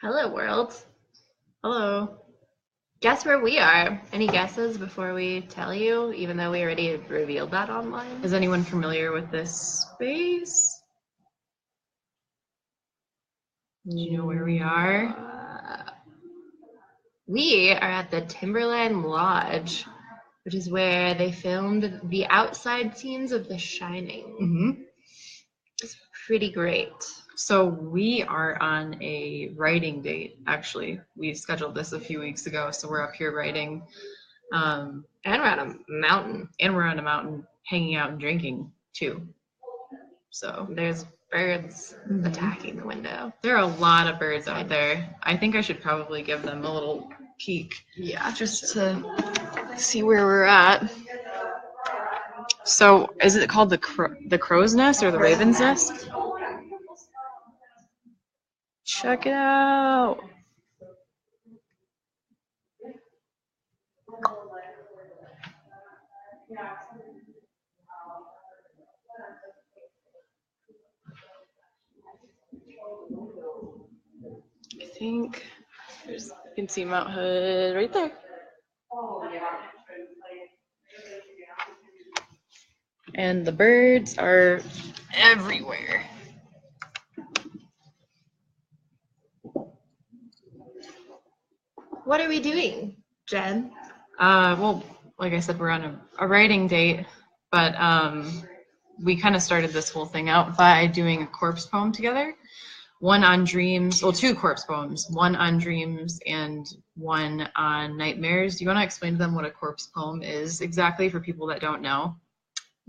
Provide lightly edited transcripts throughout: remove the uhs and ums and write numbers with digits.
Hello, world. Hello. Guess where we are? Any guesses before we tell you, even though we already revealed that online? Is anyone familiar with this space? Do you know where we are? We are at the Timberline Lodge, which is where they filmed the outside scenes of The Shining. It's pretty great. So we are on a writing date, actually. We scheduled this a few weeks ago, so we're up here writing. And we're on a mountain. And we're on a mountain hanging out and drinking, too. So there's birds attacking the window. There are a lot of birds out there. I think I should probably give them a little peek. Yeah. Just to see where we're at. So is it called the crow's nest or the raven's nest? Check it out. I think you can see Mount Hood right there. And the birds are everywhere. What are we doing, Jen? Well, like I said, we're on a writing date, but we kind of started this whole thing out by doing a corpse poem together. One on dreams, well, two corpse poems, one on dreams and one on nightmares. Do you want to explain to them what a corpse poem is exactly for people that don't know?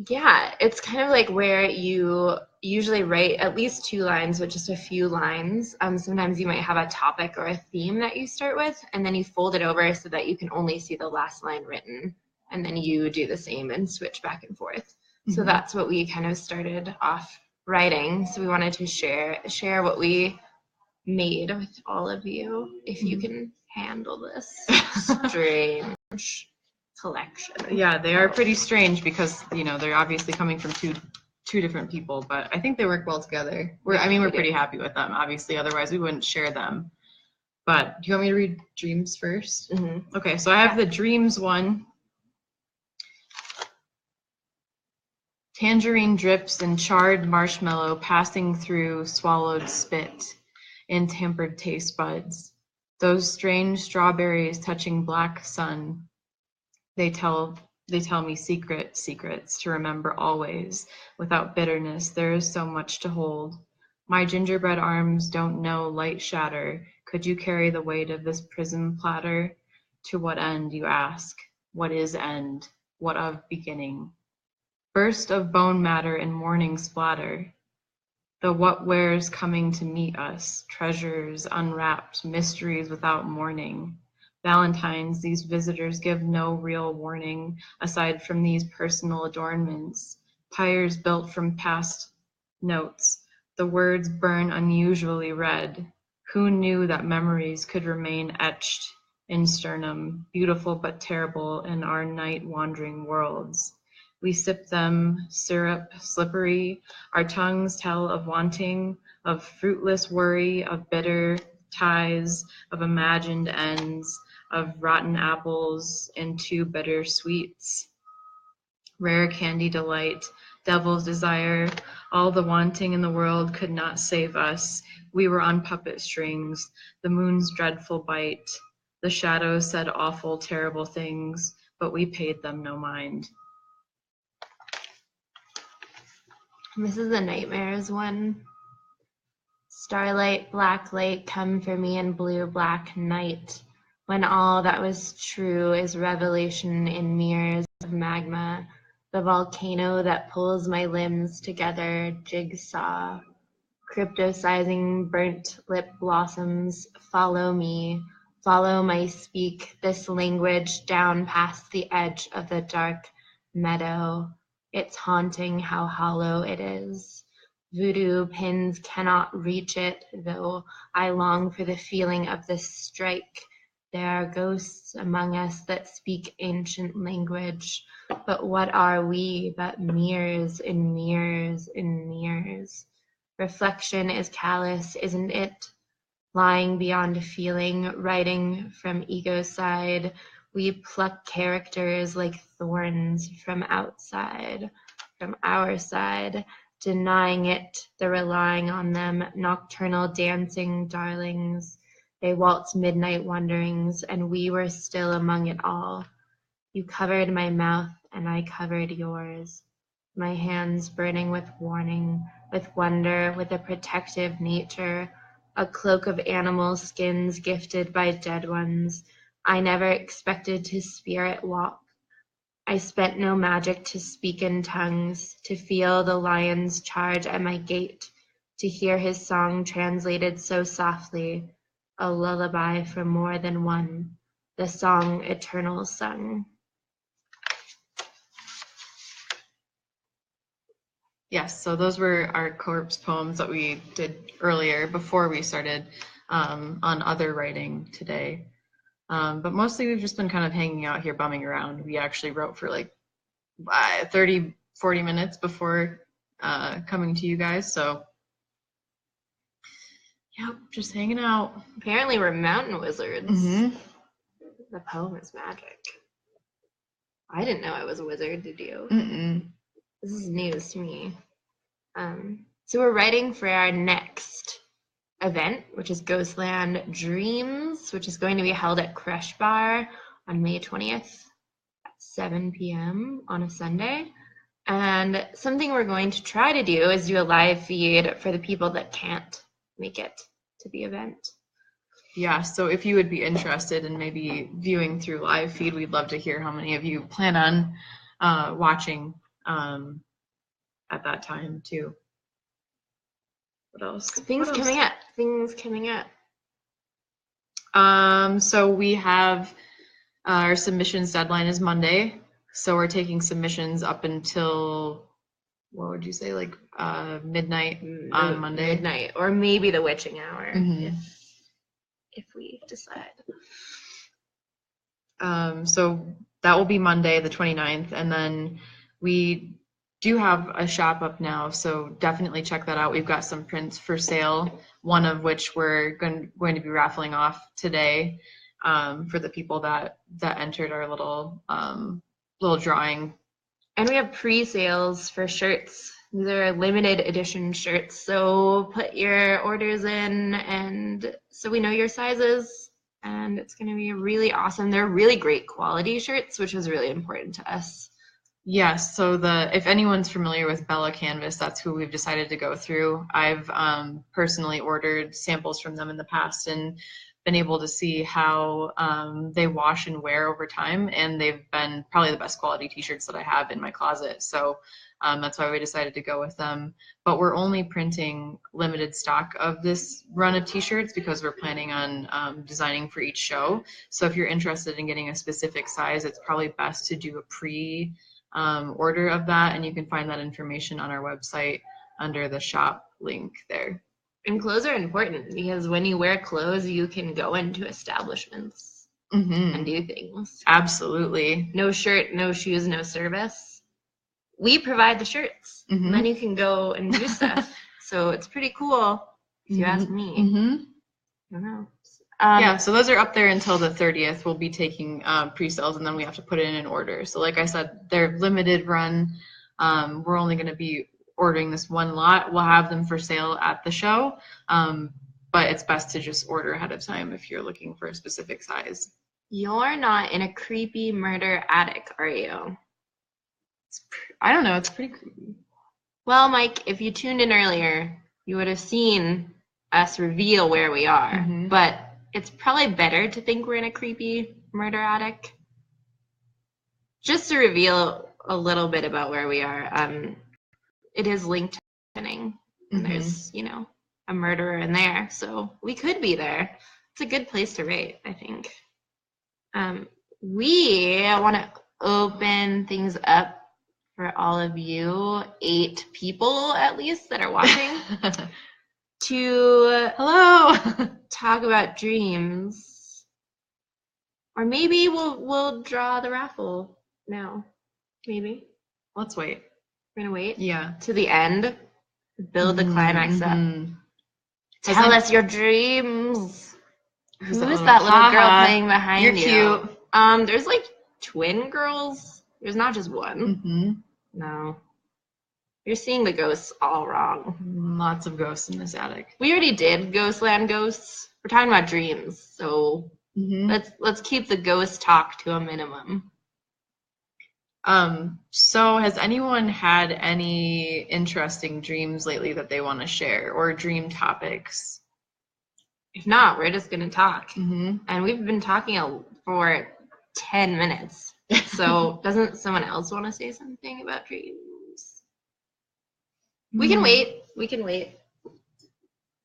Yeah, it's kind of like where you usually write at least 2 lines with just a few lines. Sometimes you might have a topic or a theme that you start with, and then you fold it over so that you can only see the last line written, and then you do the same and switch back and forth. So that's what we kind of started off writing. So we wanted to share what we made with all of you, if you can handle this strange collection. Yeah, they are pretty strange because, they're obviously coming from two different people, but I think they work well together. We're pretty happy with them, obviously, otherwise we wouldn't share them. But do you want me to read dreams first? Okay, so I have the dreams one. Tangerine drips and charred marshmallow passing through swallowed spit and tampered taste buds. Those strange strawberries touching black sun. They tell me secrets to remember always. Without bitterness, there is so much to hold. My gingerbread arms don't know light shatter. Could you carry the weight of this prism platter? To what end, you ask? What is end? What of beginning? Burst of bone matter and morning splatter. The what where's coming to meet us, treasures unwrapped, mysteries without mourning. Valentines, these visitors give no real warning, aside from these personal adornments. Pyres built from past notes. The words burn unusually red. Who knew that memories could remain etched in sternum, beautiful but terrible in our night-wandering worlds? We sip them, syrup, slippery. Our tongues tell of wanting, of fruitless worry, of bitter ties, of imagined ends, of rotten apples and too bitter sweets. Rare candy delight, devil's desire, all the wanting in the world could not save us. We were on puppet strings, the moon's dreadful bite. The shadows said awful, terrible things, but we paid them no mind. This is the nightmares one. Starlight, black lake, come for me in blue black night, when all that was true is revelation in mirrors of magma, the volcano that pulls my limbs together, jigsaw, cryptosizing burnt lip blossoms, follow me, follow my speak, this language down past the edge of the dark meadow. It's haunting how hollow it is. Voodoo pins cannot reach it, though I long for the feeling of this strike. There are ghosts among us that speak ancient language, but what are we but mirrors in mirrors in mirrors? Reflection is callous, isn't it? lying beyond feeling, writing from ego side. We pluck characters like thorns from outside, from our side, denying it, the relying on them, nocturnal dancing darlings. They waltz midnight wanderings, and we were still among it all. You covered my mouth, and I covered yours. My hands burning with warning, with wonder, with a protective nature, a cloak of animal skins gifted by dead ones. I never expected to spirit walk. I spent no magic to speak in tongues, to feel the lion's charge at my gate, to hear his song translated so softly, a lullaby for more than one, the song eternal sung. Yes, so those were our corpse poems that we did earlier before we started on other writing today. But mostly we've just been kind of hanging out here, bumming around. We actually wrote for like 30, 40 minutes before coming to you guys. So, yep, just hanging out. Apparently we're mountain wizards. Mm-hmm. The poem is magic. I didn't know I was a wizard, did you? Mm-mm. This is news to me. So we're writing for our next event, which is Ghostland Dreams, which is going to be held at Crush Bar on May 20th at 7 p.m. on a Sunday. And something we're going to try to do is do a live feed for the people that can't make it to the event. Yeah, so if you would be interested in maybe viewing through live feed, we'd love to hear how many of you plan on watching at that time too. What else? Things coming up. So we have our submissions deadline is Monday. So we're taking submissions up until, what would you say, like midnight on Monday? Midnight, or maybe the witching hour, Mm-hmm. if we decide. So that will be Monday, the 29th. And then we do have a shop up now, so definitely check that out. We've got some prints for sale, one of which we're going to be raffling off today for the people that entered our little drawing. And we have pre-sales for shirts. These are limited edition shirts, so put your orders in, and so we know your sizes, and it's going to be really awesome. They're really great quality shirts, which is really important to us. Yes, so if anyone's familiar with Bella Canvas, that's who we've decided to go through. I've personally ordered samples from them in the past and been able to see how they wash and wear over time, and they've been probably the best quality t-shirts that I have in my closet. So that's why we decided to go with them. But we're only printing limited stock of this run of t-shirts because we're planning on designing for each show. So if you're interested in getting a specific size, it's probably best to do a order of that, and you can find that information on our website under the shop link there. And clothes are important because when you wear clothes, you can go into establishments and do things. Absolutely. No shirt, no shoes, no service. We provide the shirts. And then you can go and do stuff. So it's pretty cool, if you ask me. I don't know. Yeah, so those are up there until the 30th. We'll be taking pre-sales, and then we have to put it in an order. So like I said, they're limited run. We're only going to be ordering this one lot. We'll have them for sale at the show, but it's best to just order ahead of time if you're looking for a specific size. You're not in a creepy murder attic, are you? I don't know. It's pretty creepy. Well, Mike, if you tuned in earlier, you would have seen us reveal where we are. But it's probably better to think we're in a creepy murder attic. Just to reveal a little bit about where we are, it is linked to happening. And there's, a murderer in there. So we could be there. It's a good place to rate, I think. We want to open things up for all of you, 8 people at least that are watching, to talk about dreams. Or maybe we'll draw the raffle now. Maybe. Let's wait. We're gonna wait? Yeah. To the end. Build the climax up. Tell us your dreams. Who's that that little girl Ha-ha. playing behind You're you? cute. There's like twin girls. There's not just one. Mm-hmm. No. You're seeing the ghosts all wrong. Lots of ghosts in this attic. We already did Ghostland ghosts. We're talking about dreams, so Mm-hmm. let's keep the ghost talk to a minimum. So has anyone had any interesting dreams lately that they want to share, or dream topics? If not, we're just gonna talk. Mm-hmm. And we've been talking for 10 minutes. So doesn't someone else want to say something about dreams? We can wait. We can wait.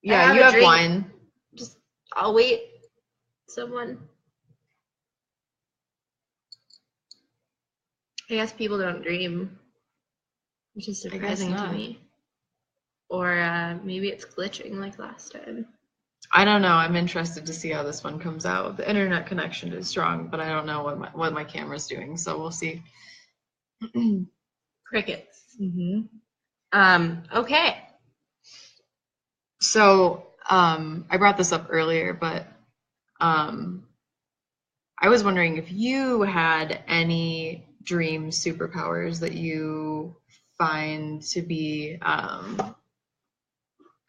Yeah, you have drink. one. I'll wait. Someone. I guess people don't dream, which is surprising to me. Or maybe it's glitching like last time. I don't know. I'm interested to see how this one comes out. The internet connection is strong, but I don't know what my camera's doing, so we'll see. Crickets. Mm-hmm. Okay. So I brought this up earlier, but I was wondering if you had any dream superpowers that you find to be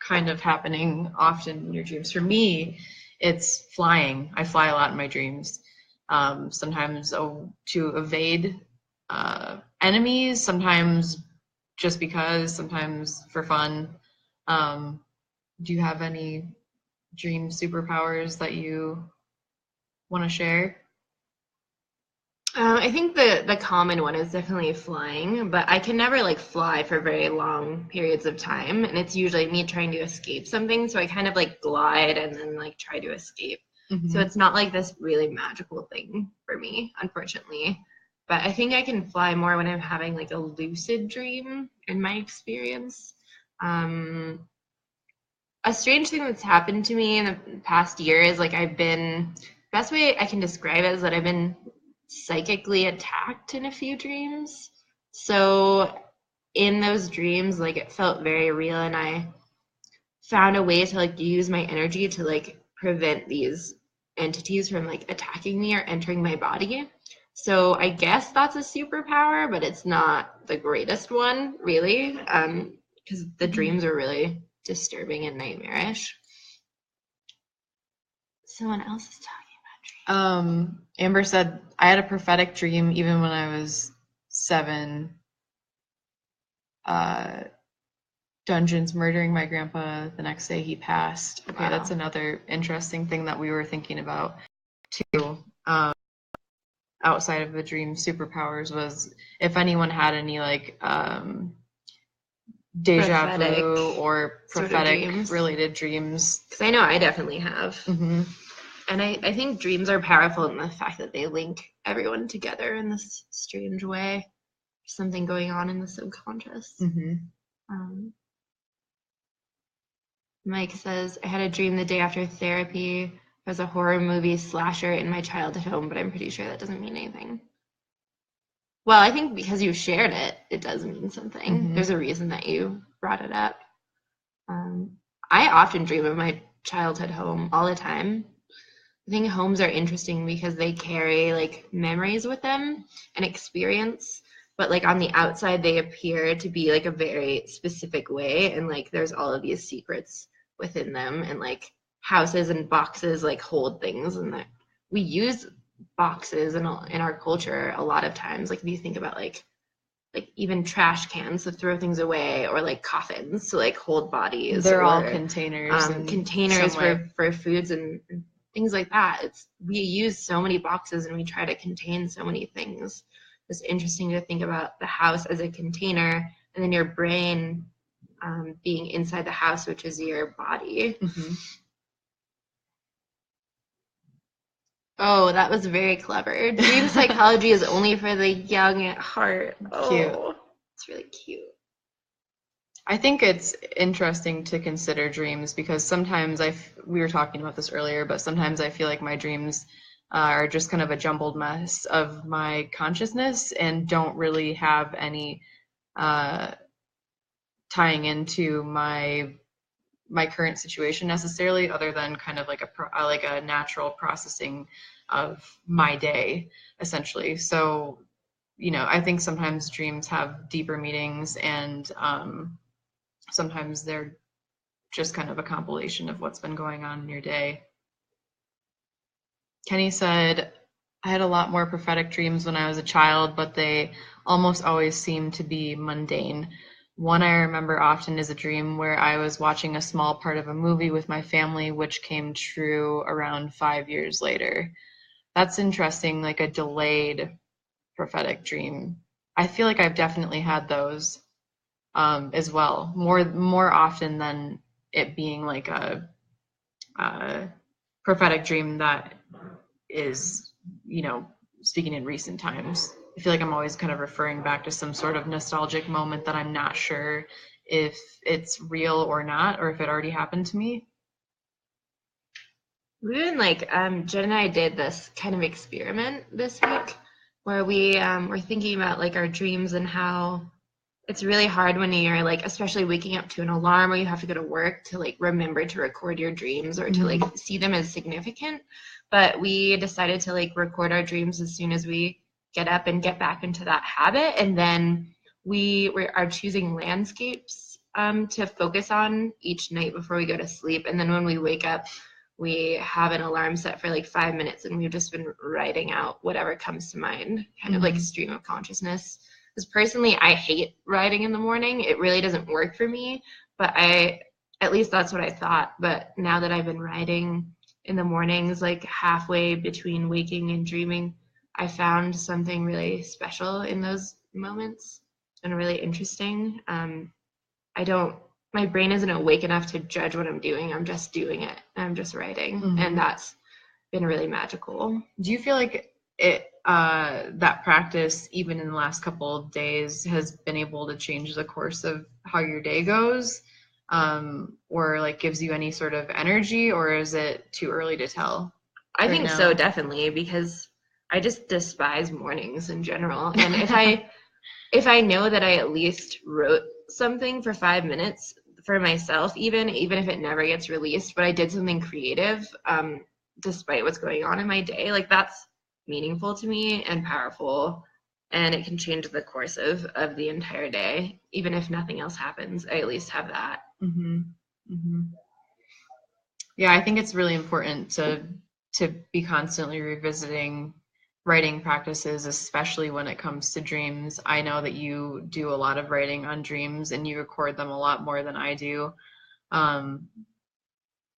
kind of happening often in your dreams. For me, it's flying. I fly a lot in my dreams. Sometimes to evade enemies, sometimes just because, sometimes for fun. Do you have any dream superpowers that you want to share? I think the common one is definitely flying, but I can never like fly for very long periods of time, and it's usually me trying to escape something, so I kind of like glide and then like try to escape. Mm-hmm. So it's not like this really magical thing for me, unfortunately. But I think I can fly more when I'm having like a lucid dream, in my experience. A strange thing that's happened to me in the past year is like best way I can describe it is that I've been psychically attacked in a few dreams. So in those dreams, like it felt very real, and I found a way to like use my energy to like prevent these entities from like attacking me or entering my body. So I guess that's a superpower, but it's not the greatest one, really, because the dreams are really disturbing and nightmarish. Someone else is talking. Amber said, I had a prophetic dream even when I was 7. Dungeons murdering my grandpa. The next day he passed. Okay, wow. That's another interesting thing that we were thinking about too. Outside of the dream superpowers was if anyone had any like deja Prophetic vu or prophetic dreams. Related dreams. Because I know I definitely have. Mm-hmm. And I think dreams are powerful in the fact that they link everyone together in this strange way. There's something going on in the subconscious. Mm-hmm. Mike says, I had a dream the day after therapy. It was a horror movie slasher in my childhood home, but I'm pretty sure that doesn't mean anything. Well, I think because you shared it, it does mean something. Mm-hmm. There's a reason that you brought it up. I often dream of my childhood home all the time. I think homes are interesting because they carry like memories with them and experience, but like on the outside they appear to be like a very specific way, and like there's all of these secrets within them, and like houses and boxes like hold things, and that we use boxes in our culture a lot of times. Like if you think about like even trash cans to throw things away, or like coffins to like hold bodies. They're all containers. Containers for foods and things like that. We use so many boxes and we try to contain so many things. It's interesting to think about the house as a container, and then your brain being inside the house, which is your body. Mm-hmm. Oh, that was very clever. Dream psychology is only for the young at heart. Oh, cute. It's really cute. I think it's interesting to consider dreams because sometimes we were talking about this earlier, but sometimes I feel like my dreams are just kind of a jumbled mess of my consciousness and don't really have any tying into my my current situation necessarily, other than kind of like a natural processing of my day, essentially. So, I think sometimes dreams have deeper meanings, and sometimes they're just kind of a compilation of what's been going on in your day. Kenny said, I had a lot more prophetic dreams when I was a child, but they almost always seemed to be mundane. One I remember often is a dream where I was watching a small part of a movie with my family, which came true around 5 years later. That's interesting, like a delayed prophetic dream. I feel like I've definitely had those as well, more often than it being like a prophetic dream that is, speaking in recent times. I feel like I'm always kind of referring back to some sort of nostalgic moment that I'm not sure if it's real or not, or if it already happened to me. We even Jen and I did this kind of experiment this week where we were thinking about like our dreams and how it's really hard when you're like, especially waking up to an alarm or you have to go to work, to like remember to record your dreams or to like see them as significant. But we decided to like record our dreams as soon as we get up and get back into that habit. And then we are choosing landscapes to focus on each night before we go to sleep. And then when we wake up, we have an alarm set for like 5 minutes, and we've just been writing out whatever comes to mind, kind of like a stream of consciousness. Because personally, I hate writing in the morning. It really doesn't work for me, but at least that's what I thought. But now that I've been writing in the mornings, like halfway between waking and dreaming, I found something really special in those moments and really interesting. My brain isn't awake enough to judge what I'm doing. I'm just doing it. I'm just writing. And that's been really magical. Do you feel like that practice, even in the last couple of days, has been able to change the course of how your day goes, or like gives you any sort of energy, or is it too early to tell? I think so, definitely, because I just despise mornings in general. And if I know that I at least wrote something for 5 minutes for myself, even if it never gets released, but I did something creative, despite what's going on in my day, like that's meaningful to me and powerful, and it can change the course of the entire day. Even if nothing else happens, I at least have that. Yeah, I think it's really important to be constantly revisiting writing practices, especially when it comes to dreams. I know that you do a lot of writing on dreams and you record them a lot more than I do, but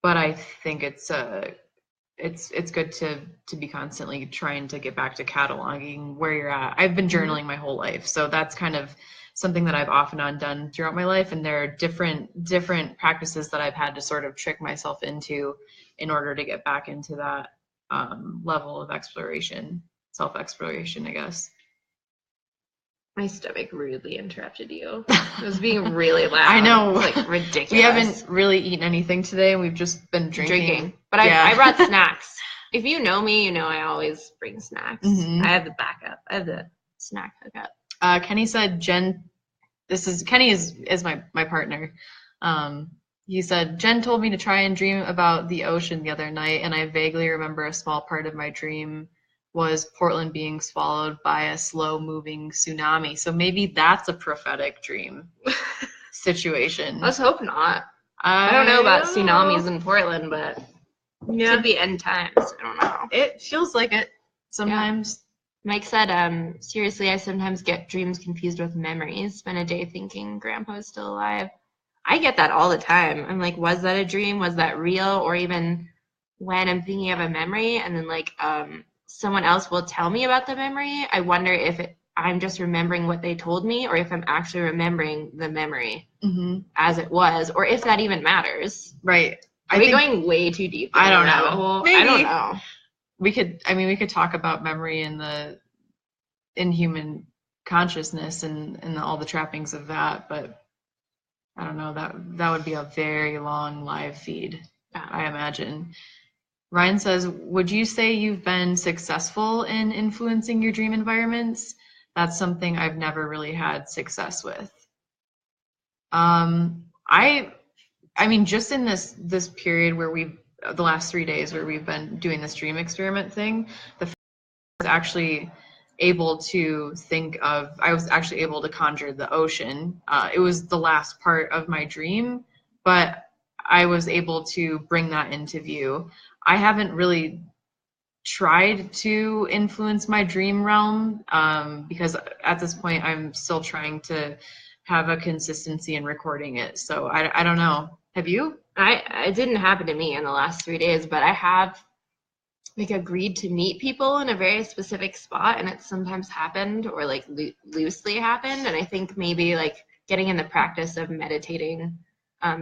I think it's good to be constantly trying to get back to cataloging where you're at. I've been journaling my whole life, so that's kind of something that I've off and on done throughout my life, and there are different practices that I've had to sort of trick myself into in order to get back into that level of self-exploration, I guess. My stomach rudely interrupted you. It was being really loud. I know. It's like ridiculous. We haven't really eaten anything today, and we've just been drinking. But I brought snacks. If you know me, you know I always bring snacks. I have the backup. I have the snack hookup. Kenny said, Kenny is my partner. He said, Jen told me to try and dream about the ocean the other night, and I vaguely remember a small part of my dream was Portland being swallowed by a slow-moving tsunami. So maybe that's a prophetic dream situation. Let's hope not. I don't know about tsunamis in Portland, but it could be end times. I don't know. It feels like it sometimes. Yeah. Mike said, seriously, I sometimes get dreams confused with memories. Spend a day thinking Grandpa's still alive. I get that all the time. I'm like, was that a dream? Was that real? Or even when I'm thinking of a memory and then like someone else will tell me about the memory, I wonder if I'm just remembering what they told me, or if I'm actually remembering the memory as it was, or if that even matters. Right. Are we going way too deep? I don't know. Maybe. I don't know. We could talk about memory in human consciousness and all the trappings of that, but I don't know, that would be a very long live feed, I imagine. Ryan says, would you say you've been successful in influencing your dream environments? That's something I've never really had success with. I I mean, just in this period where the last 3 days where we've been doing this dream experiment thing, the fact I was actually able to I was actually able to conjure the ocean. It was the last part of my dream, but I was able to bring that into view. I haven't really tried to influence my dream realm because at this point I'm still trying to have a consistency in recording it. So I don't know. Have you? It didn't happen to me in the last 3 days, but I have like agreed to meet people in a very specific spot, and it's sometimes happened or like loosely happened. And I think maybe like getting in the practice of meditating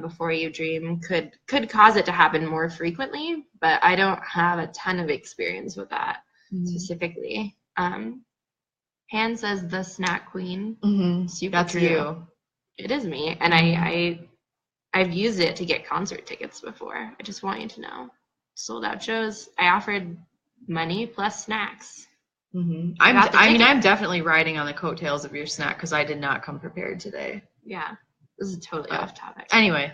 before you dream could cause it to happen more frequently, but I don't have a ton of experience with that specifically. Han says the snack queen. Super That's true. You. It is me, and I've used it to get concert tickets before. I just want you to know. Sold out shows. I offered money plus snacks. I'm definitely riding on the coattails of your snack because I did not come prepared today. Yeah, this is totally off topic. Anyway,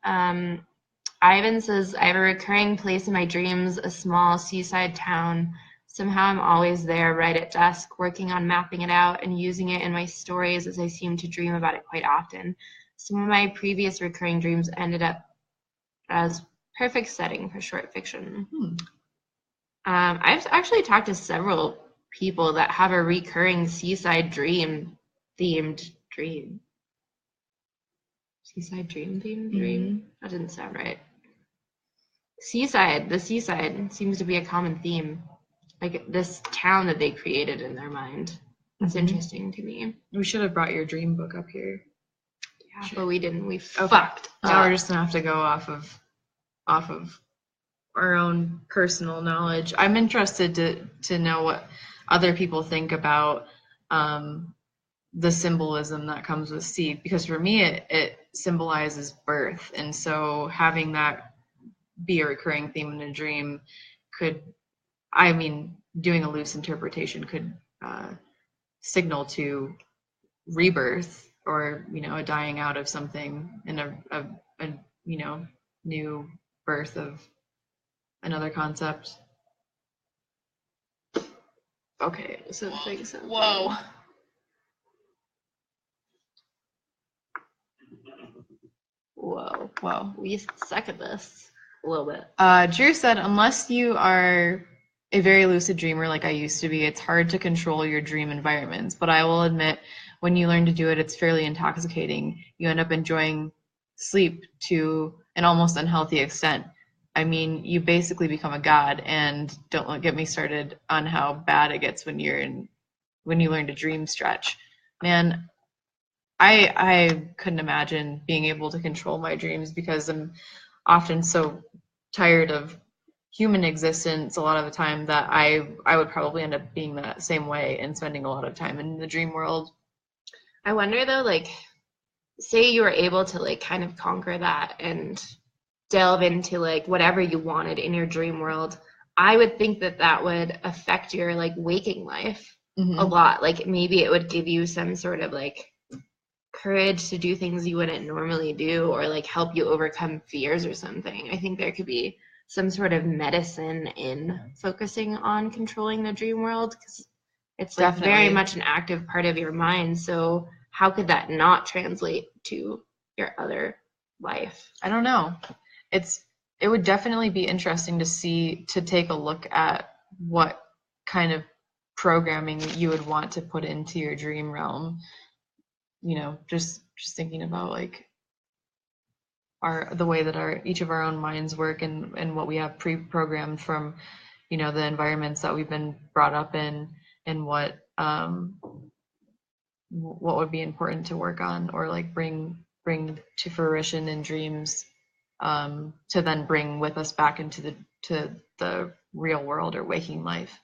Ivan says, I have a recurring place in my dreams, a small seaside town. Somehow I'm always there right at dusk, working on mapping it out and using it in my stories as I seem to dream about it quite often. Some of my previous recurring dreams ended up as perfect setting for short fiction. I've actually talked to several people that have a recurring seaside dream themed dream. Seaside dream themed dream? That didn't sound right. The seaside seems to be a common theme. Like this town that they created in their mind. That's interesting to me. We should have brought your dream book up here. Yeah, but we didn't. We fucked. Now we're just gonna have to go off of our own personal knowledge. I'm interested to know what other people think about the symbolism that comes with seed, because for me it symbolizes birth, and so having that be a recurring theme in a dream doing a loose interpretation could signal to rebirth or a dying out of something and a new birth of another concept. Okay, so whoa. Whoa. We suck at this a little bit. Drew said, unless you are a very lucid dreamer like I used to be, it's hard to control your dream environments. But I will admit, when you learn to do it, it's fairly intoxicating. You end up enjoying sleep to an almost unhealthy extent. I mean, you basically become a god, and don't get me started on how bad it gets when you learn to dream stretch. Man, I couldn't imagine being able to control my dreams because I'm often so tired of human existence a lot of the time that I would probably end up being that same way and spending a lot of time in the dream world. I wonder though, like, say you were able to like kind of conquer that and delve into like whatever you wanted in your dream world, I would think that would affect your like waking life a lot. Like maybe it would give you some sort of like courage to do things you wouldn't normally do, or like help you overcome fears or something. I think there could be some sort of medicine in focusing on controlling the dream world, because it's like very much an active part of your mind. So how could that not translate to your other life? I don't know. It would definitely be interesting to take a look at what kind of programming you would want to put into your dream realm. Just thinking about like the way that each of our own minds work and what we have pre-programmed from the environments that we've been brought up in, and what would be important to work on or like bring to fruition in dreams, to then bring with us back into the real world or waking life.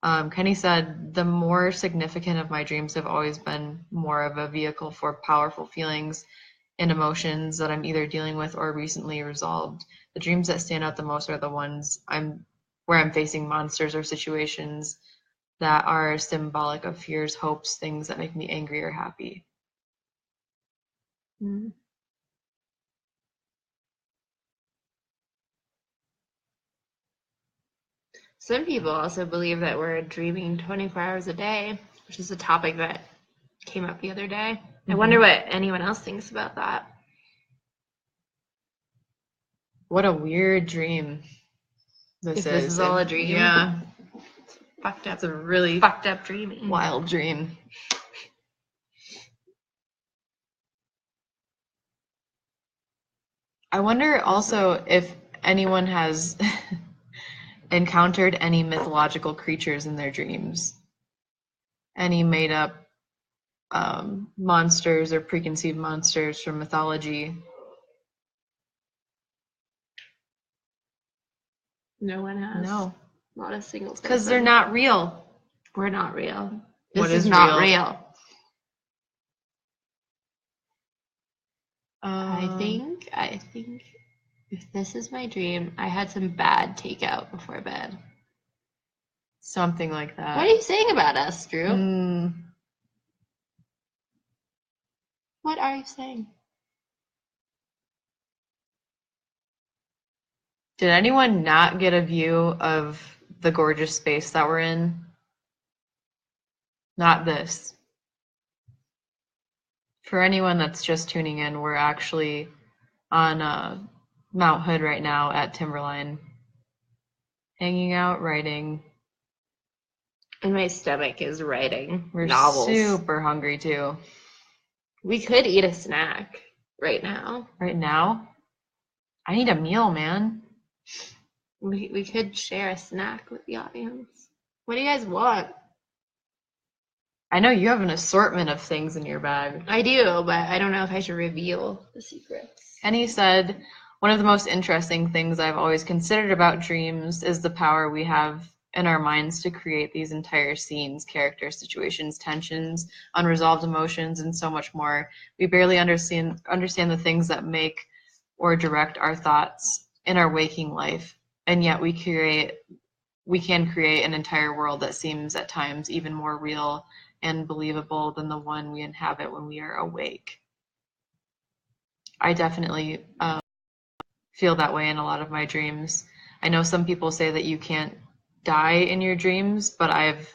Kenny said, the more significant of my dreams have always been more of a vehicle for powerful feelings and emotions that I'm either dealing with or recently resolved. The dreams that stand out the most are the ones where I'm facing monsters or situations that are symbolic of fears, hopes, things that make me angry or happy. Some people also believe that we're dreaming 24 hours a day, which is a topic that came up the other day. I wonder what anyone else thinks about that. What a weird dream If this is all a dream. Yeah. Fucked up. It's a really fucked up dreaming. wild dream. I wonder also if anyone has encountered any mythological creatures in their dreams. Any made up monsters or preconceived monsters from mythology. No one has. No. Not a single person. Because they're not real. We're not real. What This is not real? real. I think if this is my dream, I had some bad takeout before bed. Something like that. What are you saying about us, Drew? What are you saying? Did anyone not get a view of the gorgeous space that we're in? Not this. For anyone that's just tuning in, we're actually on Mount Hood right now at Timberline. Hanging out, writing. And my stomach is writing We're novels. super hungry too. We could eat a snack right now. Right now? I need a meal, man. We could share a snack with the audience. What do you guys want? I know you have an assortment of things in your bag. I do, but I don't know if I should reveal the secrets. Kenny said, one of the most interesting things I've always considered about dreams is the power we have in our minds to create these entire scenes, characters, situations, tensions, unresolved emotions, and so much more. We barely understand the things that make or direct our thoughts in our waking life, and yet we can create an entire world that seems at times even more real and believable than the one we inhabit when we are awake. I definitely feel that way in a lot of my dreams. I know some people say that you can't die in your dreams, but I've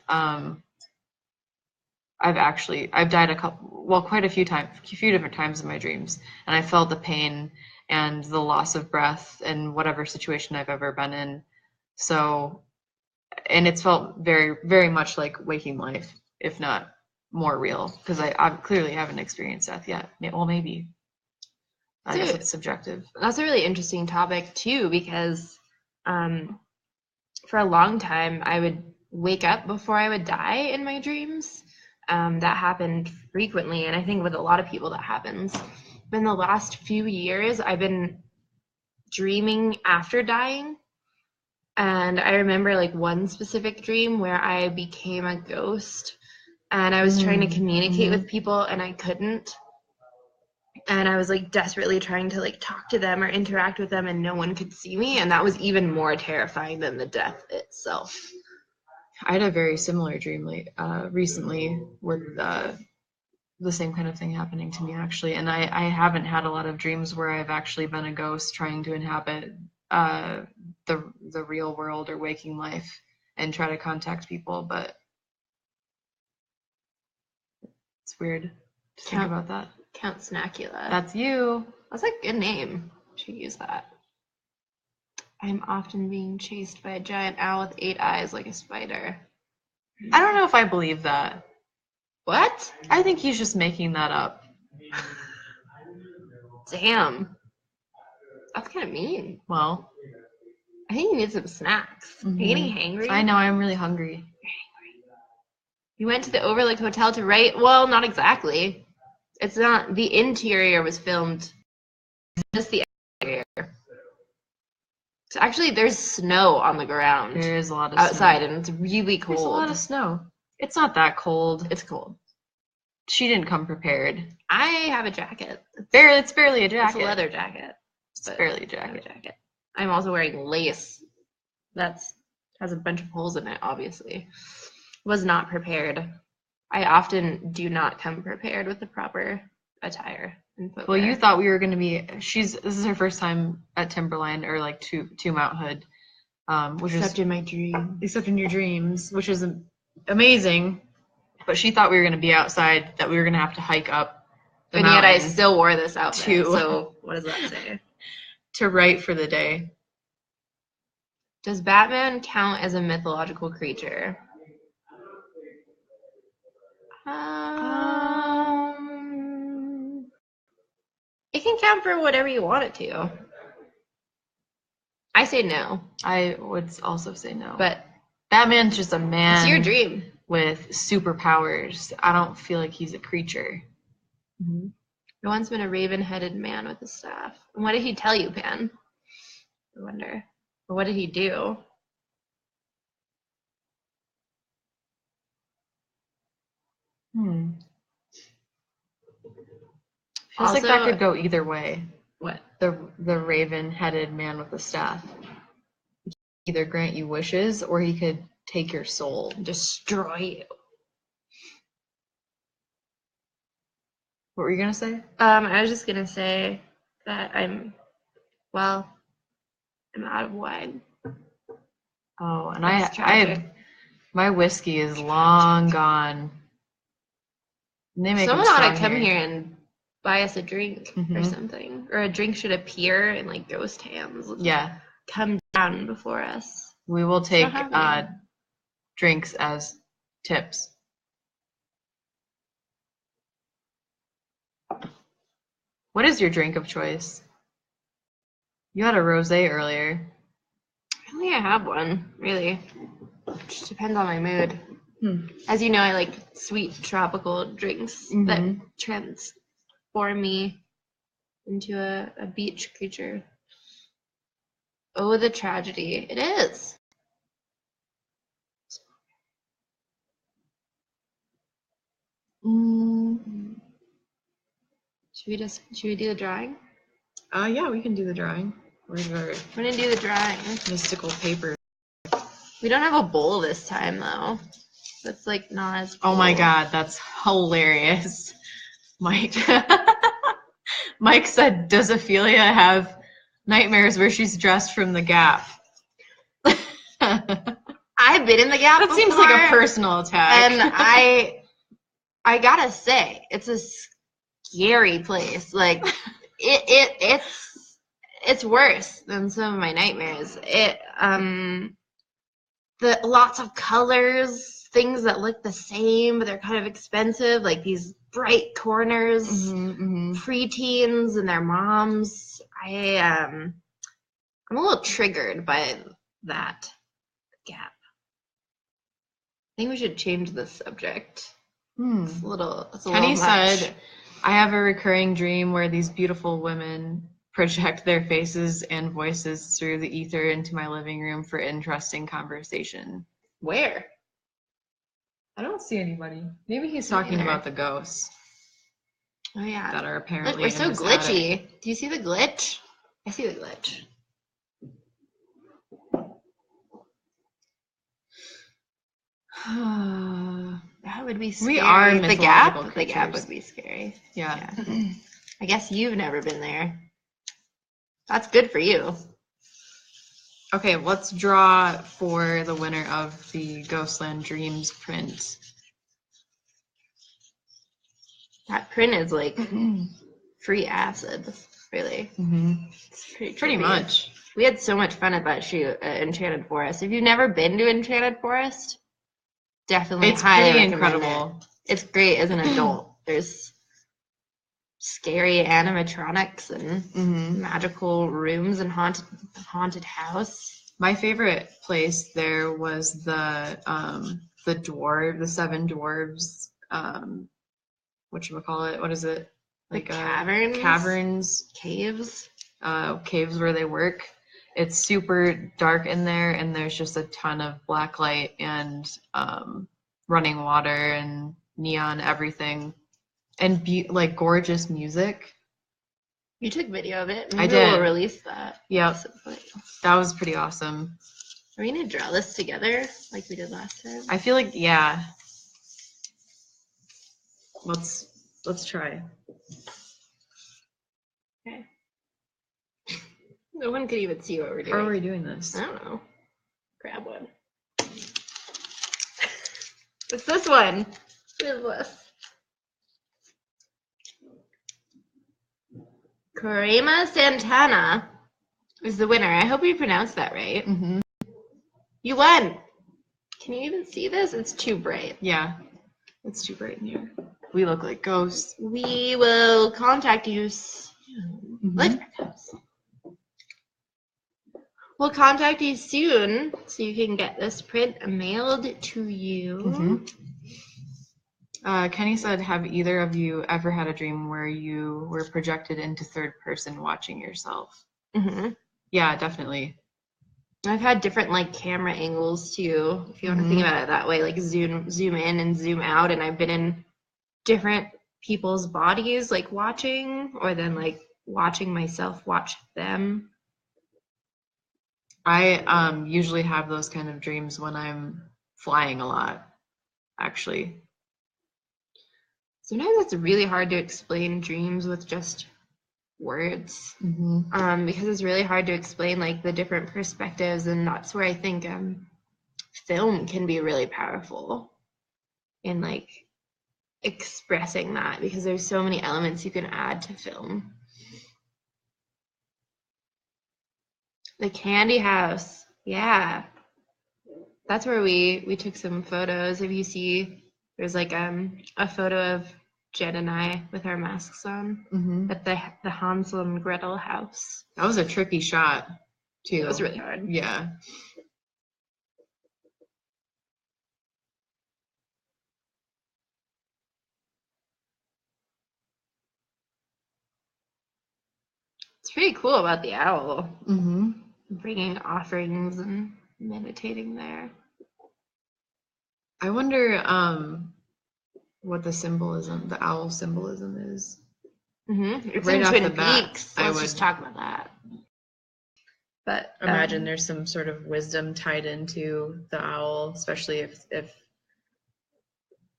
died quite a few different times in my dreams, and I felt the pain and the loss of breath in whatever situation I've ever been in. So, and it's felt very, very much like waking life, if not more real, because I clearly haven't experienced death yet. Well, maybe. I guess it's subjective. That's a really interesting topic too, because for a long time I would wake up before I would die in my dreams. That happened frequently, and I think with a lot of people that happens. But in the last few years, I've been dreaming after dying. And I remember like one specific dream where I became a ghost, and I was trying to communicate with people and I couldn't. And I was like desperately trying to like talk to them or interact with them, and no one could see me. And that was even more terrifying than the death itself. I had a very similar dream recently with the same kind of thing happening to me, actually. And I haven't had a lot of dreams where I've actually been a ghost trying to inhabit the real world or waking life and try to contact people, but it's weird to think about that. Count Snackula. That's you. That's a good name. Should use that. I am often being chased by a giant owl with 8 eyes like a spider. I don't know if I believe that. What? I think he's just making that up. Damn. That's kind of mean. Well, I think you need some snacks. Are you getting hangry? I know, I'm really hungry. You're hangry. You went to the Overlook Hotel to write? Well, not exactly. It's not. The interior was filmed. Just the exterior. So actually, there's snow on the ground. There is a lot of outside, snow. And it's really cold. There's a lot of snow. It's not that cold. It's cold. She didn't come prepared. I have a jacket. It's barely a jacket. It's a leather jacket. It's barely a jacket. I'm also wearing lace. Has a bunch of holes in it, obviously. Was not prepared. I often do not come prepared with the proper attire and footwear. Well, you thought we were going to be. This is her first time at Timberline, or like to Mount Hood. which Except is in my dream. except in your dreams, which is amazing. But she thought we were going to be outside, that we were going to have to hike up the And yet I mountain still wore this outfit. to- So what does that say? to write for the day. Does Batman count as a mythological creature? It can count for whatever you want it to. I say no. I would also say no. But Batman's just a man. it's your dream. With superpowers. I don't feel like he's a creature. Mm-hmm. There once been a raven-headed man with a staff. And what did he tell you, Pan? I wonder. Or what did he do? Feels Also, like that could go either way. What? The raven-headed man with the staff. He could either grant you wishes, or he could take your soul. Destroy you. What were you gonna say? I was just gonna say that I'm out of wine. Oh, and That's my whiskey is long gone. And they make Someone them ought to strong come here and buy us a drink or Mhm. something. Or a drink should appear in like ghost hands. Yeah, Come down before us. we will take happening. drinks as tips. What is your drink of choice? You had a rosé earlier. I don't think I have one, really. It just depends on my mood. As you know, I like sweet tropical drinks that transform me into a beach creature. Oh, the tragedy. It is. Should we do the drawing? Yeah, we can do the drawing. Where's our We're gonna do the drawing. mystical paper? We don't have a bowl this time though. That's like not as cool. Oh my god, that's hilarious. Mike Mike said, does Ophelia have nightmares where she's dressed from the Gap? I've been in the Gap That before, seems like a personal attack. and I gotta say, it's a scary place. Like it's worse than some of my nightmares. The lots of colors, things that look the same, but they're kind of expensive, like these bright corners, preteens and their moms. I'm a little triggered by that Gap. I think we should change the subject. It's a little Kenny much. said, I have a recurring dream where these beautiful women project their faces and voices through the ether into my living room for interesting conversation. Where? I don't see anybody. Maybe he's talking about the ghosts. Oh yeah. That are apparently Look, we're so in his glitchy. attic. Do you see the glitch? I see the glitch. That would be scary. We are the Gap. mythological The Gap creatures. would be scary. Yeah. I guess you've never been there. That's good for you. Okay, let's draw for the winner of the Ghostland Dreams print. That print is like free acid, really. It's Pretty trippy. much. We had so much fun at that shoot at Enchanted Forest. If you've never been to Enchanted Forest, definitely It's highly pretty recommend incredible. it. It's great as an adult. There's scary animatronics and magical rooms and haunted house. My favorite place there was the seven dwarves. Whatchamacallit? What is it? Like caverns? Caverns. Caves? Caves where they work. It's super dark in there, and there's just a ton of black light and running water and neon everything, and like gorgeous music. You took video of it. I Maybe did. We'll release that. Yep. That was pretty awesome. Are we gonna draw this together like we did last time? I feel like, yeah. Let's try. Okay. No one could even see what we're doing. How are we doing this? I don't know. grab one. It's this one. What is this? Crema Santana is the winner. I hope you pronounced that right. Mm-hmm. You won. Can you even see this? It's too bright. Yeah, it's too bright in here. We look like ghosts. We will contact you soon. Mm-hmm. We'll contact you soon so you can get this print mailed to you. Mm-hmm. Kenny said, have either of you ever had a dream where you were projected into third person watching yourself? Mm-hmm. Yeah, definitely. I've had different like camera angles too, if you want to think about it that way, like zoom in and zoom out, and I've been in different people's bodies like watching, or then like watching myself watch them. I usually have those kind of dreams when I'm flying a lot, actually. Sometimes it's really hard to explain dreams with just words, because it's really hard to explain like the different perspectives, and that's where I think film can be really powerful in like expressing that, because there's so many elements you can add to film. The candy house, yeah, that's where we took some photos. If you see, there's like a photo of Jen and I with our masks on at the Hansel and Gretel house. That was a tricky shot too. It was really hard. Yeah. It's pretty cool about the owl. Mm-hmm. Bringing offerings and meditating there. I wonder what the symbolism, the owl symbolism is. It's right in off Twin the bat, Peaks. Let's just talk about that. But imagine there's some sort of wisdom tied into the owl, especially if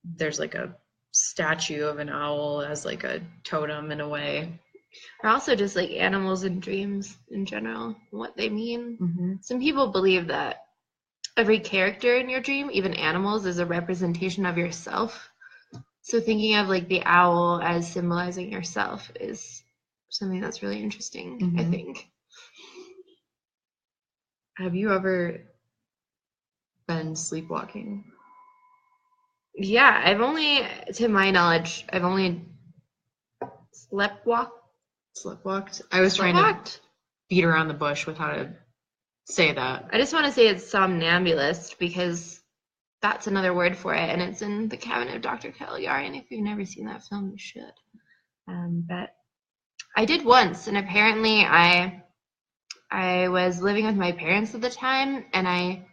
there's like a statue of an owl as like a totem in a way. Or also just like animals and dreams in general, what they mean. Some people believe that every character in your dream, even animals, is a representation of yourself. So thinking of like the owl as symbolizing yourself is something that's really interesting, I think. Have you ever been sleepwalking? Yeah, to my knowledge, I've only Sleptwalked? I was trying to beat around the bush with how to say that. I just want to say it's somnambulist, because that's another word for it, and it's in The Cabinet of Dr. Caligari, and if you've never seen that film, you should. But I did once, and apparently I was living with my parents at the time, and I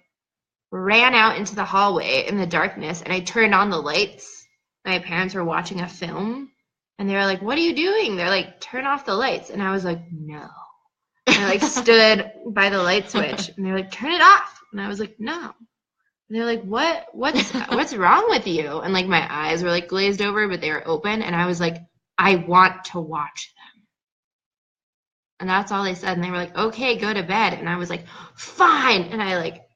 ran out into the hallway in the darkness, and I turned on the lights. My parents were watching a film, and they were like, "What are you doing?" They're like, "Turn off the lights." And I was like, "No." And I like stood by the light switch, and they're like, "Turn it off." And I was like, "No." And they're like, what's wrong with you? And like my eyes were like glazed over, but they were open, and I was like, "I want to watch them." And that's all they said. And they were like, "Okay, go to bed." And I was like, "Fine." And I like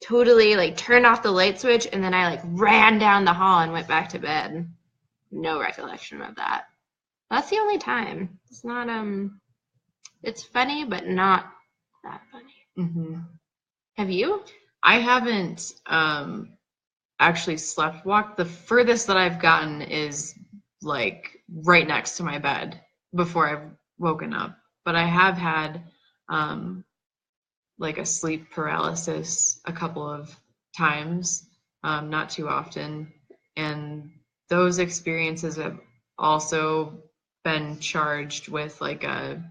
totally like turned off the light switch, and then I like ran down the hall and went back to bed. No recollection of that. That's the only time. It's not it's funny, but not that funny. Have you? I haven't actually sleptwalked. The furthest that I've gotten is like right next to my bed before I've woken up. But I have had like a sleep paralysis a couple of times, not too often. And those experiences have also been charged with like a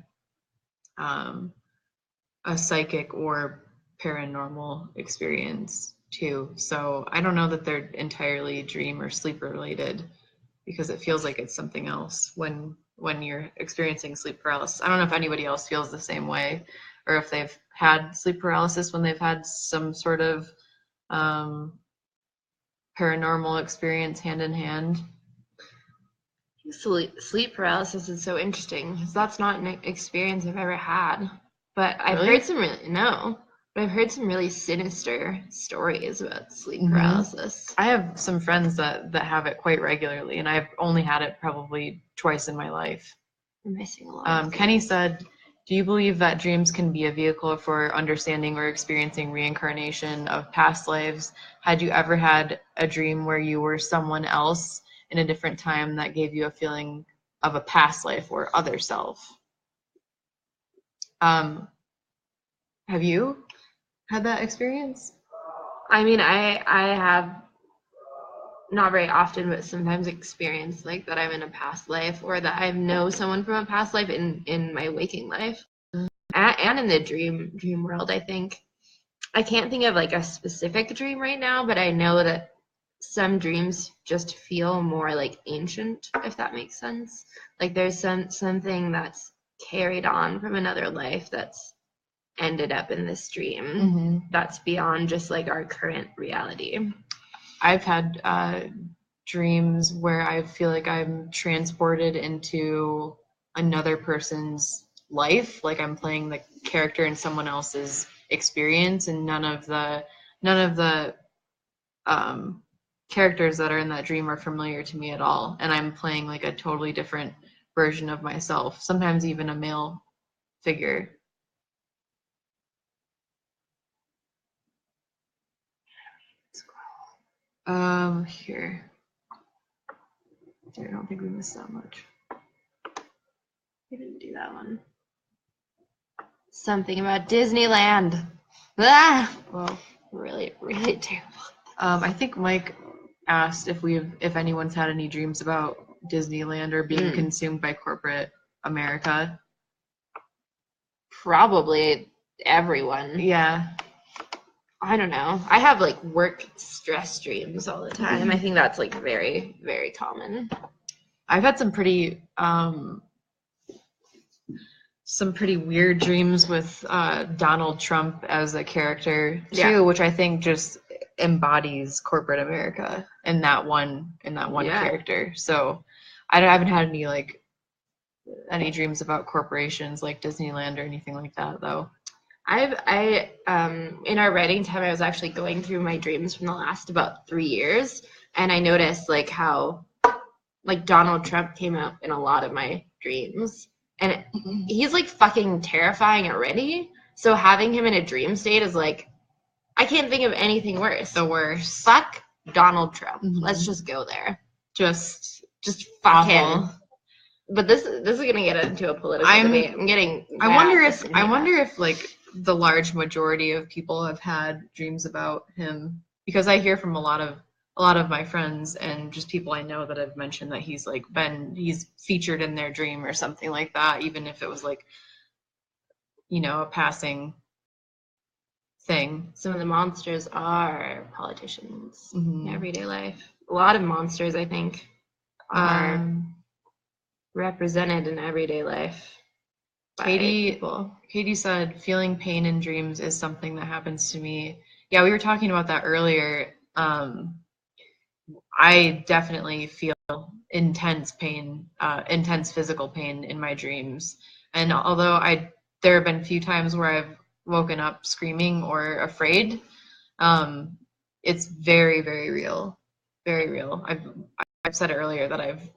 psychic or paranormal experience too. So I don't know that they're entirely dream or sleep related, because it feels like it's something else when you're experiencing sleep paralysis. I don't know if anybody else feels the same way, or if they've had sleep paralysis when they've had some sort of paranormal experience hand in hand. Sleep paralysis is so interesting, because that's not an experience I've ever had. But I've Really? heard some no. I've heard some really sinister stories about sleep Mhm. paralysis. I have some friends that have it quite regularly, and I've only had it probably twice in my life. I'm missing a lot. Kenny said, do you believe that dreams can be a vehicle for understanding or experiencing reincarnation of past lives? Had you ever had a dream where you were someone else in a different time that gave you a feeling of a past life or other self? Have you had that experience? I mean, I have not very often, but sometimes experienced like that I'm in a past life, or that I know someone from a past life in my waking life, and in the dream world. I think I can't think of like a specific dream right now, but I know that some dreams just feel more like ancient, if that makes sense. Like there's something that's carried on from another life that's ended up in this dream that's beyond just like our current reality. I've had dreams where I feel like I'm transported into another person's life, like I'm playing the character in someone else's experience, and none of the characters that are in that dream are familiar to me at all, and I'm playing like a totally different version of myself, sometimes even a male figure. Here. I don't think we missed that much. We didn't do that one. Something about Disneyland. Ah! Well, really, really terrible. I think Mike asked if anyone's had any dreams about Disneyland or being consumed by corporate America. Probably everyone. Yeah. I don't know. I have like work stress dreams all the time. I think that's like very, very common. I've had some pretty weird dreams with Donald Trump as a character too, which I think just embodies corporate America in that one character. So I haven't had any dreams about corporations like Disneyland or anything like that though. In our writing time, I was actually going through my dreams from the last about 3 years, and I noticed like how like Donald Trump came up in a lot of my dreams, and he's like fucking terrifying already. So having him in a dream state is like, I can't think of anything worse. The worst. Fuck Donald Trump. Let's just go there. Just fuck him. But this is gonna get into a political debate. I wonder if like the large majority of people have had dreams about him, because I hear from a lot of my friends and just people I know that have mentioned that he's featured in their dream or something like that, even if it was like, a passing thing. Some of the monsters are politicians in everyday life. A lot of monsters, I think, are represented in everyday life. Katie said, feeling pain in dreams is something that happens to me. Yeah, we were talking about that earlier. I definitely feel intense pain, intense physical pain in my dreams. And although there have been a few times where I've woken up screaming or afraid, it's very, very real. Very real. I've said earlier that I've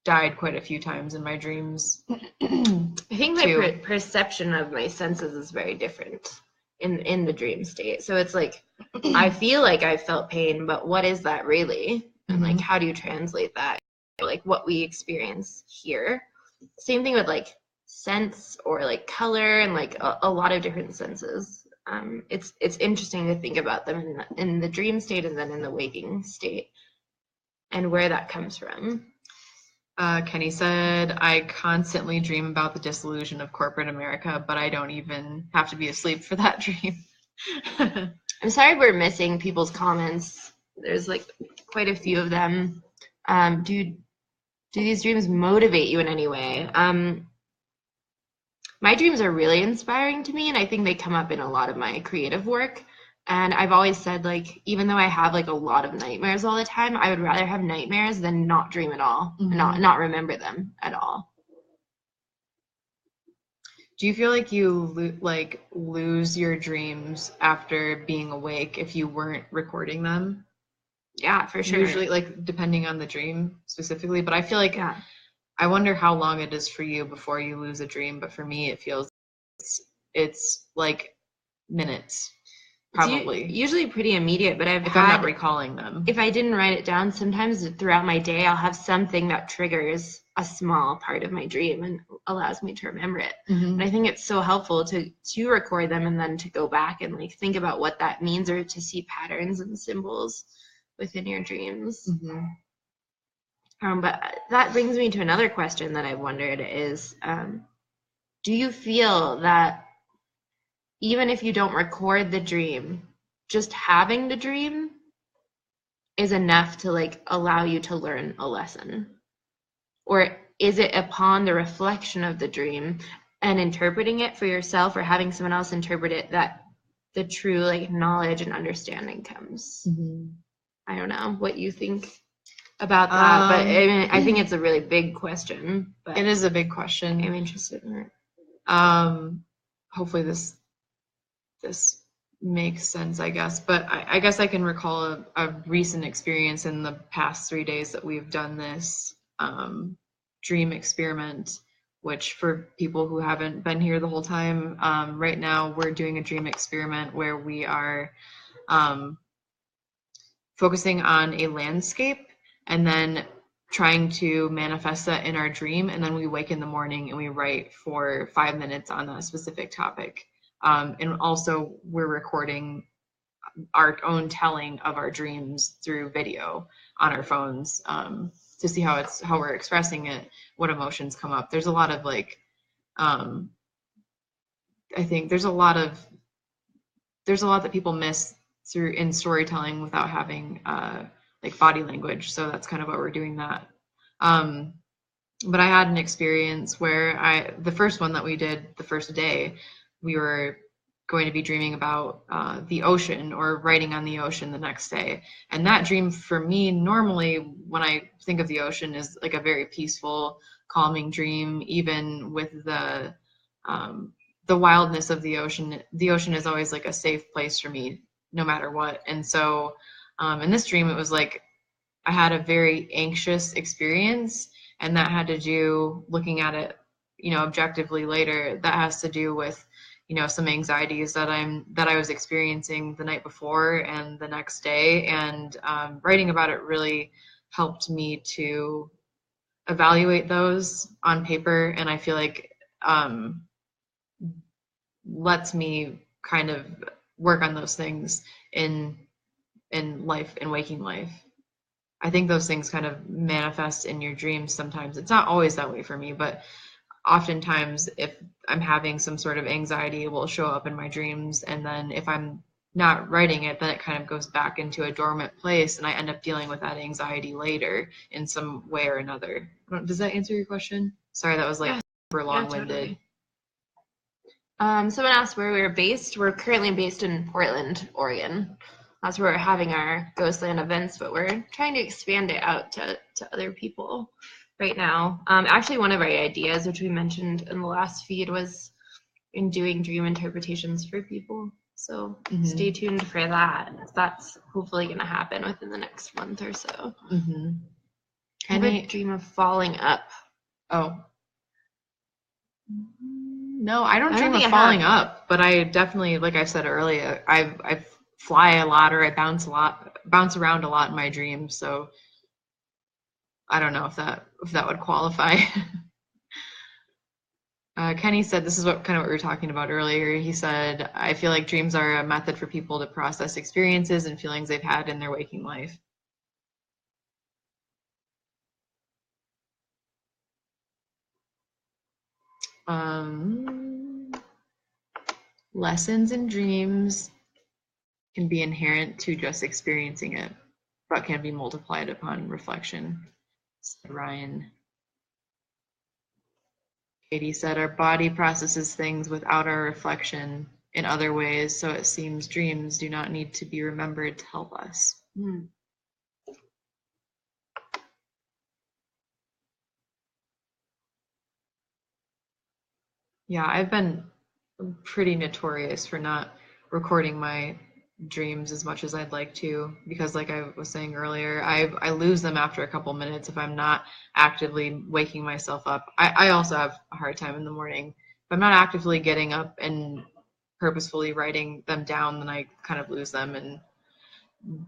died quite a few times in my dreams. I think my perception of my senses is very different in the dream state. So it's like, I feel like I felt pain, but what is that really? And like, how do you translate that? Like what we experience here. Same thing with like sense or like color and like a lot of different senses. It's interesting to think about them in the dream state and then in the waking state and where that comes from. Kenny said, I constantly dream about the disillusion of corporate America, but I don't even have to be asleep for that dream. I'm sorry we're missing people's comments. There's like quite a few of them. Do these dreams motivate you in any way? My dreams are really inspiring to me, and I think they come up in a lot of my creative work. And I've always said, like, even though I have like a lot of nightmares all the time, I would rather have nightmares than not dream at all, and not remember them at all. Do you feel like you lose your dreams after being awake if you weren't recording them? Yeah, for sure. Usually, like, depending on the dream specifically, but I feel like I wonder how long it is for you before you lose a dream, but for me, it feels it's like minutes, probably. Usually pretty immediate, but if I'm not recalling them. If I didn't write it down, sometimes throughout my day, I'll have something that triggers a small part of my dream and allows me to remember it. Mm-hmm. And I think it's so helpful to record them and then to go back and like think about what that means, or to see patterns and symbols within your dreams. Mm-hmm. But that brings me to another question that I've wondered is, do you feel that even if you don't record the dream, just having the dream is enough to like allow you to learn a lesson? Or is it upon the reflection of the dream and interpreting it for yourself, or having someone else interpret it, that the true like knowledge and understanding comes? Mm-hmm. I don't know what you think about that, but I mean, I think it's a really big question. But it is a big question. I'm interested in it. Hopefully this makes sense, I guess. But I guess I can recall a recent experience in the past 3 days that we've done this dream experiment, which for people who haven't been here the whole time, right now we're doing a dream experiment where we are focusing on a landscape and then trying to manifest that in our dream. And then we wake in the morning and we write for 5 minutes on that specific topic. And also we're recording our own telling of our dreams through video on our phones, to see how we're expressing it, what emotions come up. There's a lot of like, I think there's a lot that people miss through in storytelling without having like body language. So that's kind of what we're doing that. But I had an experience where the first one that we did the first day, we were going to be dreaming about the ocean or writing on the ocean the next day. And that dream for me, normally when I think of the ocean, is like a very peaceful, calming dream, even with the wildness of the ocean. The ocean is always like a safe place for me, no matter what. And so in this dream, it was like I had a very anxious experience, and that had to do, looking at it, objectively later, that has to do with, some anxieties that I was experiencing the night before and the next day. And writing about it really helped me to evaluate those on paper. And I feel like lets me kind of work on those things in life, in waking life. I think those things kind of manifest in your dreams sometimes. It's not always that way for me, but oftentimes if I'm having some sort of anxiety, it will show up in my dreams. And then if I'm not writing it, then it kind of goes back into a dormant place, and I end up dealing with that anxiety later in some way or another. Does that answer your question? Sorry, that was like super long-winded. Yeah, totally. Someone asked where we were based. We're currently based in Portland, Oregon. That's where we're having our Ghostland events, but we're trying to expand it out to other people right now. Actually, one of our ideas, which we mentioned in the last feed, was in doing dream interpretations for people. So stay tuned for that. That's hopefully going to happen within the next month or so. I have a dream of falling up. Oh. No, I don't dream of falling up, but I definitely, like I said earlier, I fly a lot, or I bounce around a lot in my dreams. So I don't know if that would qualify. Kenny said, this is what we were talking about earlier. He said, I feel like dreams are a method for people to process experiences and feelings they've had in their waking life. Lessons in dreams can be inherent to just experiencing it, but can be multiplied upon reflection, said Ryan. Katie said, our body processes things without our reflection in other ways, so it seems dreams do not need to be remembered to help us. Yeah, I've been pretty notorious for not recording my dreams as much as I'd like to, because like I was saying earlier, I lose them after a couple minutes if I'm not actively waking myself up. I also have a hard time in the morning. If I'm not actively getting up and purposefully writing them down, then I kind of lose them and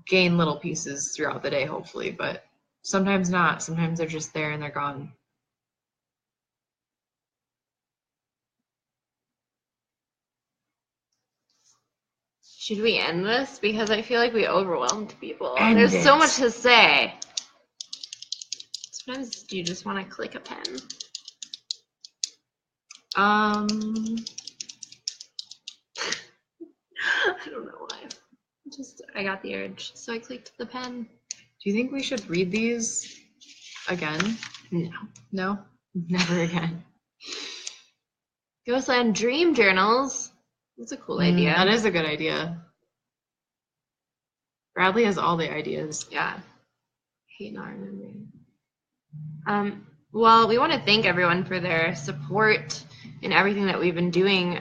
gain little pieces throughout the day, hopefully, but sometimes not. Sometimes they're just there and they're gone. Should we end this? Because I feel like we overwhelmed people. End There's so it. much to say. Sometimes do you just want to click a pen? Um, I don't know why. I got the urge, so I clicked the pen. do you think we should read these again? No. No? Never again. Ghostland Dream Journals. That's a cool idea. That is a good idea. Bradley has all the ideas. Yeah. Hate not remembering. Well, we want to thank everyone for their support in everything that we've been doing.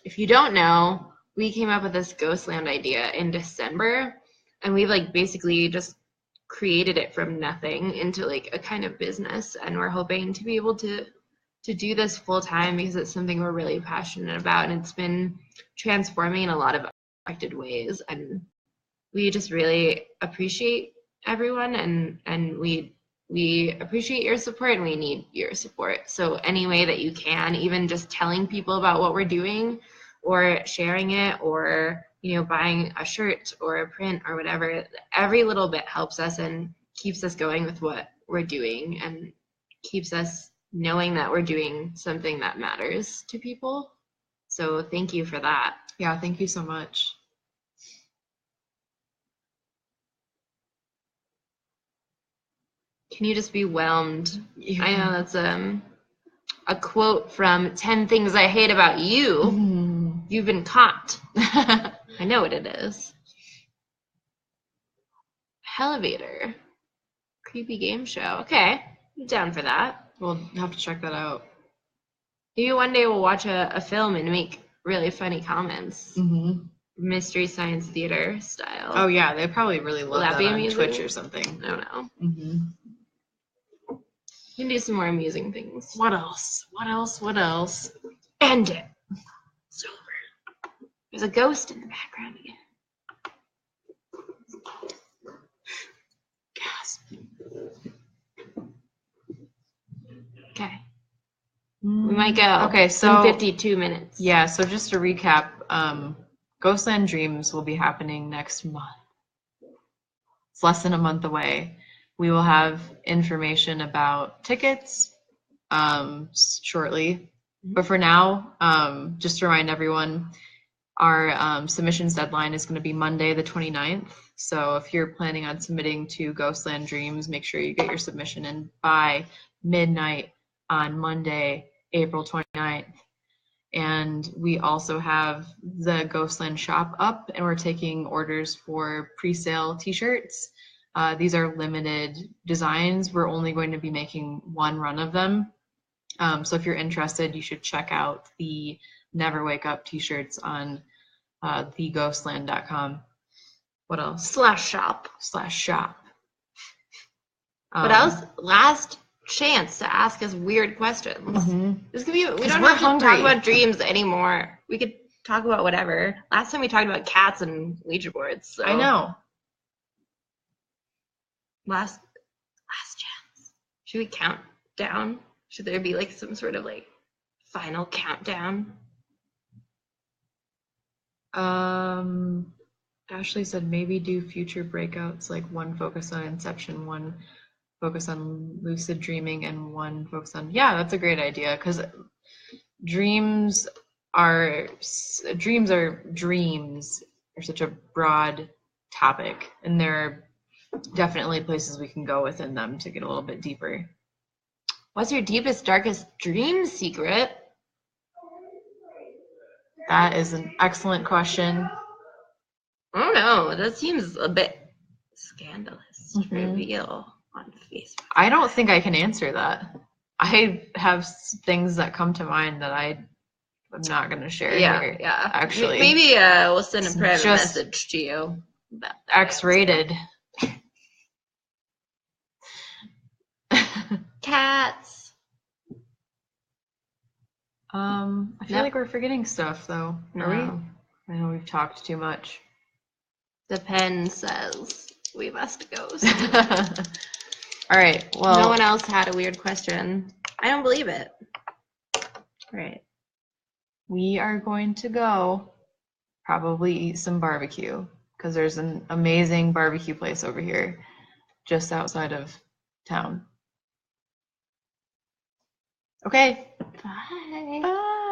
If you don't know, we came up with this Ghostland idea in December, and we like basically just created it from nothing into like a kind of business, and we're hoping to be able to do this full time because it's something we're really passionate about, and it's been transforming in a lot of unexpected ways, and we just really appreciate everyone, and we appreciate your support, and we need your support. So any way that you can, even just telling people about what we're doing or sharing it, or buying a shirt or a print or whatever, every little bit helps us and keeps us going with what we're doing, and keeps us knowing that we're doing something that matters to people. So thank you for that. Yeah, thank you so much. Can you just be whelmed? Yeah. I know that's a quote from 10 Things I Hate About You. You've been caught. I know what it is. Elevator. Creepy game show. Okay, I'm down for that. We'll have to check that out. Maybe one day we'll watch a film and make really funny comments. Mystery Science Theater style. Oh yeah, they probably really love that on amusing? Twitch or something. I don't know. We can do some more amusing things. What else? End it. It's over. There's a ghost in the background again. Gasp. Okay. We might go. Okay, so 52 minutes. Yeah, so just to recap, Ghostland Dreams will be happening next month. It's less than a month away. We will have information about tickets shortly. But for now, just to remind everyone, our submissions deadline is going to be Monday the 29th. So if you're planning on submitting to Ghostland Dreams, make sure you get your submission in by midnight on Monday, April 29th. And we also have the Ghostland shop up, and we're taking orders for pre-sale t-shirts. These are limited designs. We're only going to be making one run of them. So if you're interested, you should check out the Never Wake Up t-shirts on theghostland.com. What else? /shop. What else? Last chance to ask us weird questions. This could be. We don't have to talk about dreams anymore. We could talk about whatever. Last time we talked about cats and Ouija boards. So. I know. Last chance. Should we count down? Should there be like some sort of like final countdown? Ashley said maybe do future breakouts, like one focus on Inception, one focus on lucid dreaming, and one focus on, yeah, that's a great idea, because dreams are such a broad topic, and there are definitely places we can go within them to get a little bit deeper. What's your deepest, darkest dream secret? That is an excellent question. I don't know. That seems a bit scandalous to reveal on Facebook. I don't think I can answer that. I have things that come to mind that I'm not going to share here. Yeah. Actually, maybe we'll send a It's private just message to you. X-rated. Cats. I feel Nope. like we're forgetting stuff, though. Are we? No. I know we've talked too much. The pen says we must ghost. All right. Well, No one else had a weird question. I don't believe it. Right. we are going to go probably eat some barbecue because there's an amazing barbecue place over here just outside of town. Okay. Bye. Bye.